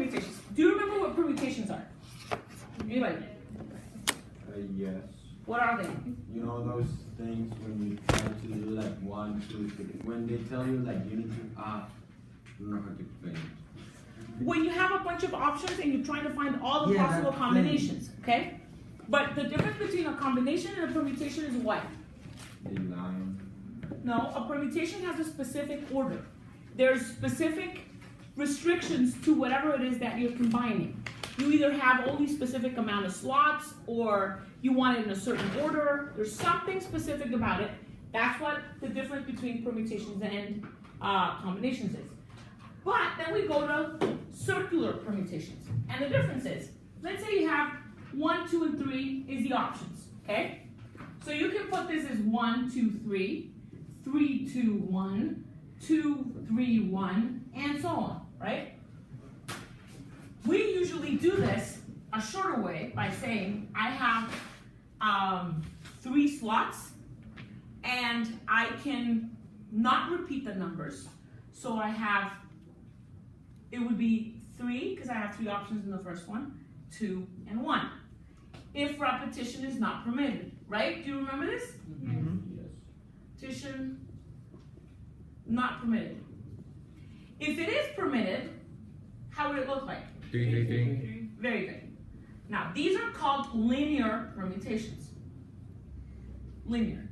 permutations. Do you remember what permutations are? Anybody? Yes. What are they? You know those things when you try to do like 1, 2, 3. When they tell you like you need to I don't know how to explain it. When you have a bunch of options and you're trying to find all the Yeah, possible that combinations, okay? But the difference between a combination and a permutation is what? The line. No, a permutation has a specific order. There's specific restrictions to whatever it is that you're combining. You either have only specific amount of slots or you want it in a certain order. There's something specific about it. That's what the difference between permutations and combinations is. But then we go to circular permutations. And the difference is, let's say you have 1, 2, and 3 is the options, okay? So you can put this as 1, 2, 3, 3, 2, 1, 2, 3, 1, and so on, right? We usually do this a shorter way by saying I have 3 slots and I can not repeat the numbers. So I have, it would be 3 because I have 3 options in the first one, 2, and 1. If repetition is not permitted, right? Do you remember this? Mm-hmm. Yes. Repetition not permitted. If it is permitted, how would it look like? 3, 3, 3. Very good. Now, these are called linear permutations. Linear.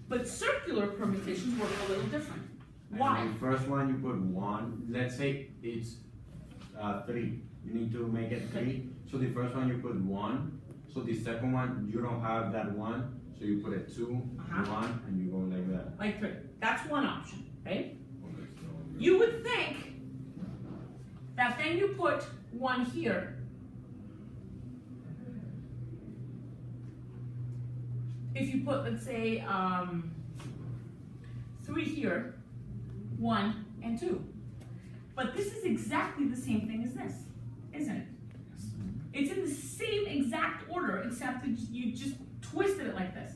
But circular permutations work a little different. Why? And the first one you put 1. Let's say it's 3. You need to make it 3. So the first one you put 1. So the second one you don't have that 1. So you put it 2, 1, and you go like that. Like 3. That's one option, right? Okay, so You would think that then you put 1 here. If you put, let's say, 3 here, 1 and 2. But this is exactly the same thing as this, isn't it? It's in the same exact order, except that you just twisted it like this.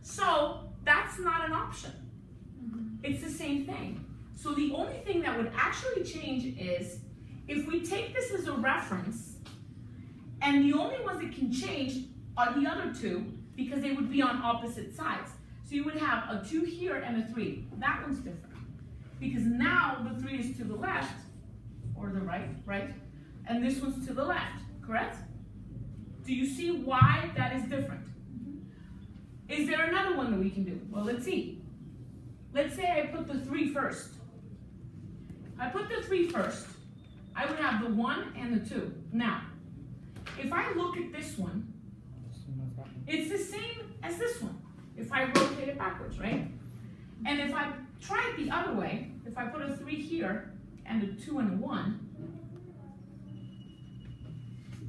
So that's not an option. It's the same thing. So the only thing that would actually change is if we take this as a reference, and the only ones that can change are the other 2 because they would be on opposite sides. So you would have a 2 here and a 3. That one's different because now the 3 is to the left or the right, and this one's to the left, correct? Do you see why that is different? Is there another one that we can do? Well, let's see. Let's say I put the 3 first. I put the 3 first. I would have the 1 and the 2. Now, if I look at this one, it's the same as this one. If I rotate it backwards, right? And if I try it the other way, if I put a 3 here and a 2 and a 1,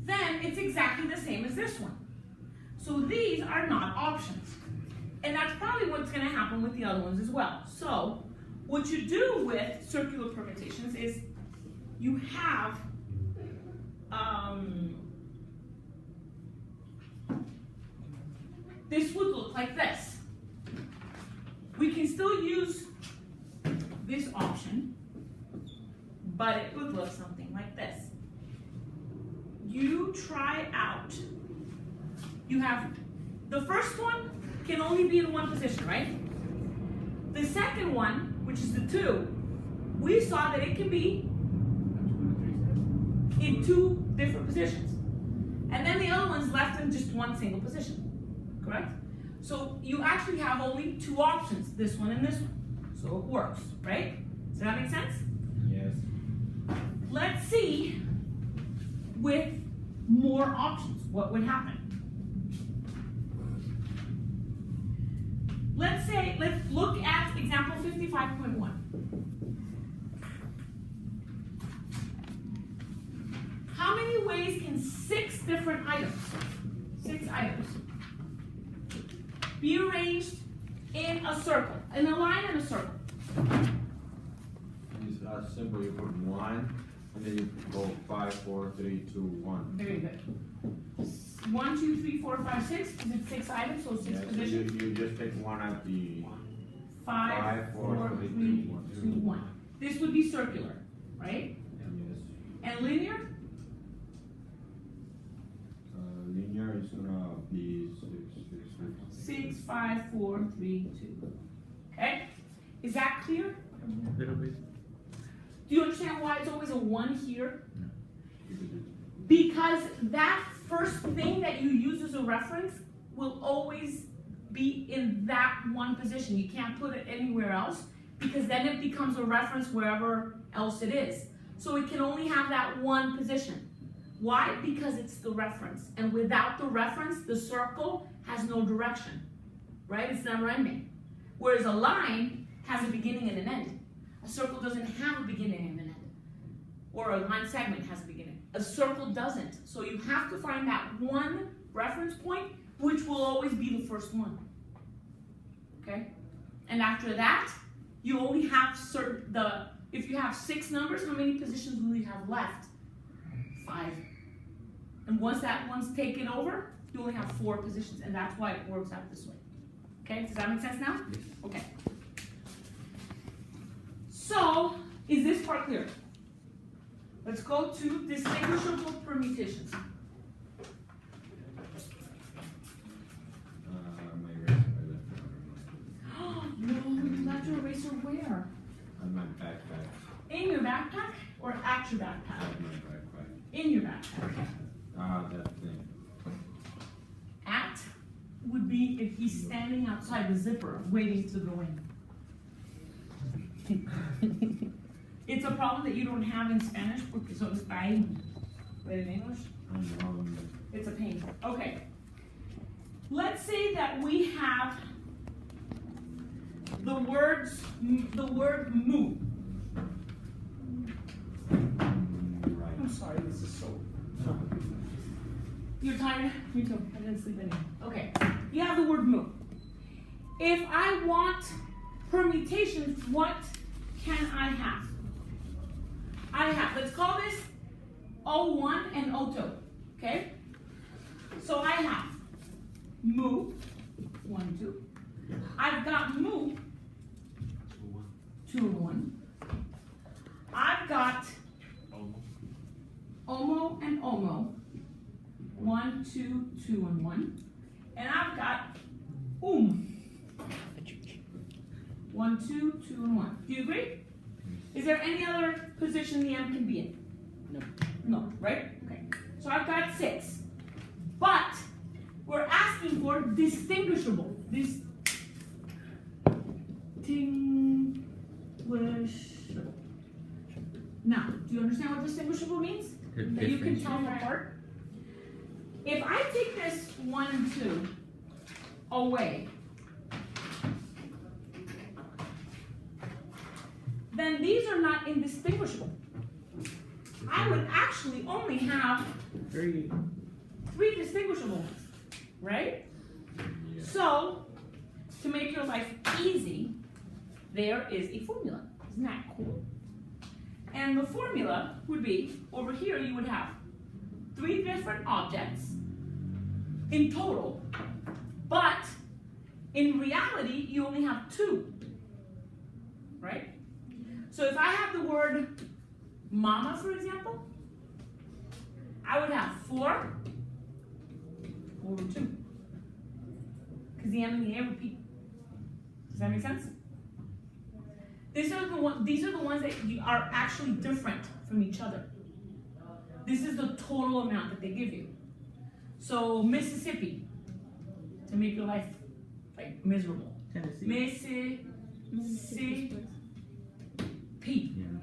then it's exactly the same as this one. So these are not options. And that's probably what's going to happen with the other ones as well. So what you do with circular permutations is you have this would look like this. We can still use this option, but it would look something like this. You try out, you have, the first one can only be in one position, right? The second one, which is the 2, we saw that it can be in 2 different positions. And then the other one's left in just one single position, correct? So you actually have only 2 options, this one and this one. So it works, right? Does that make sense? yes. Let's see with more options what would happen. Let's look at example 55.1. How many ways can 6 different items, 6 items, be arranged in a circle, in a line and a circle? It's simple. You put 1, and then you go 5, 4, 3, 2, 1. Very good. 1, 2, 3, 4, 5, 6. Is it 6 items, so 6 Yeah, so positions? you just take 1 at the 5, 4, 3, 2, 1. This would be circular, right? Yes. And linear? Linear is gonna be 6, 5, 4, 3, 2. Okay? Is that clear? A little bit. Do you understand why it's always a 1 here? Because that first thing that you use as a reference will always be in that one position. You can't put it anywhere else because then it becomes a reference wherever else it is. So it can only have that one position. Why? Because it's the reference. And without the reference, the circle has no direction, right? It's never ending. Whereas a line has a beginning and an end. A circle doesn't have a beginning and an end. Or a line segment has a beginning. A circle doesn't. So you have to find that one reference point, which will always be the first one. Okay? And after that, you only have if you have 6 numbers, how many positions will you have left? 5. And once that one's taken over, you only have 4 positions, and that's why it works out this way. Okay, does that make sense now? Yes. Okay. So, is this part clear? Let's go to distinguishable permutations. My eraser, I left it. No, you left your eraser where? On my backpack. In your backpack or at your backpack? At my backpack. In your backpack. That thing. At would be if he's standing outside the zipper waiting to go in. It's a problem that you don't have in Spanish porque solo está ahí. But in English, it's a pain. Okay. Let's say that we have the word move. I'm sorry, this is so. You're tired? Me too. I didn't sleep any. Okay. You have the word move. If I want permutations, what can I have? Let's call this O1 and O2. Okay? So I have move, 1, 2. I've got move, 2, 1. I've got Omo and Omo, 1, 2, 2, and 1. And I've got 1, 2, 2, and 1. Do you agree? Is there any other position the M can be in? No. No, right? Okay. So I've got 6. But we're asking for distinguishable. Distinguishable. Now, do you understand what distinguishable means? That you can tell them apart? If I take this 1 and 2 away, then these are not indistinguishable. I would actually only have 3 distinguishable ones, right? Yeah. So, to make your life easy, there is a formula. Isn't that cool? And the formula would be, over here you would have 3 different objects in total, but in reality you only have 2, right? So if I have the word mama, for example, I would have 4 over 2. Because the M and the A repeat. Does that make sense? These are the ones that are actually different from each other. This is the total amount that they give you. So Mississippi, to make your life like miserable. Tennessee. Mississippi. Yeah.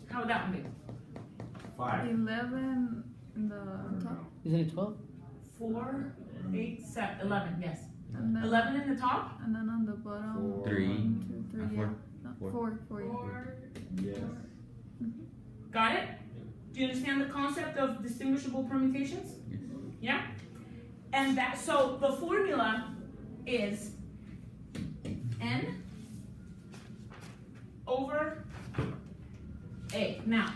How would that one be? 5. 11 in the top. Isn't it 12? 4, 8, 7, 11, yes. And then, 11 in the top? and then on the bottom. 3. 1, 2, 3, 4. yeah. No, 4, 4, yeah. 4. Yes. Got it? Do you understand the concept of distinguishable permutations? Yes. Yeah? And that, so the formula is N over A. Now,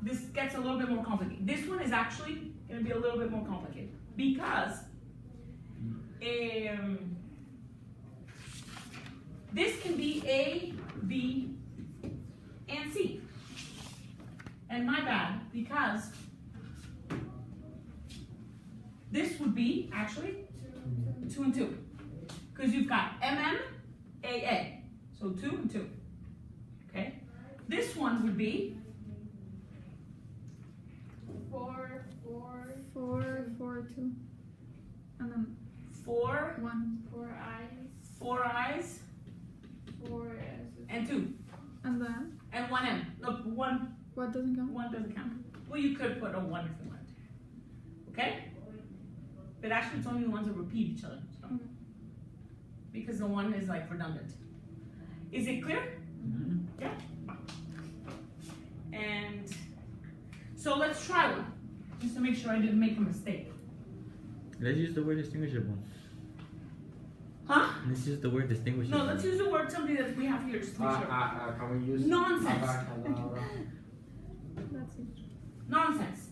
this gets a little bit more complicated. This one is actually going to be a little bit more complicated because this can be A, B, and would be actually 2 and 2. Because you've got AA. So 2 and 2. Okay? This one would be 4, 2. And then 4, 1. 4 I's, and 2. And then, And 1 M. Look, 1 what doesn't count? doesn't count. Well, you could put a 1 if you wanted. Okay? But actually, it's only the ones that repeat each other. So. Okay. Because the 1 is like redundant. Is it clear? Yeah. And so let's try one, just to make sure I didn't make a mistake. Let's use the word distinguishable. Huh? Let's use the word distinguishable. No, let's use the word something that we have here just to make sure. Can we use Nonsense. That's it. Nonsense.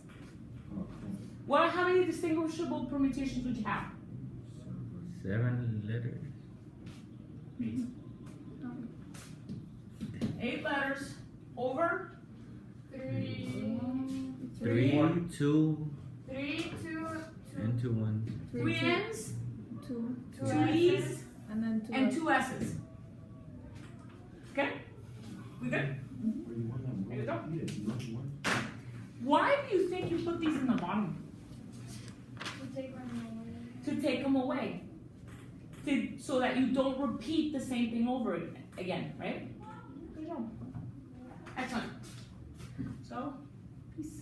Well, how many distinguishable permutations would you have? 7 letters. 8 letters over 3, 3, 2, 3, 2, and 2 1. 3 N's, 2. 2 E's, And then 2. and 2 S's. Okay? We good? There you go. Why do you think you put these in the bottom? To take them away. So that you don't repeat the same thing over again, right? Good job. Excellent. So, peace.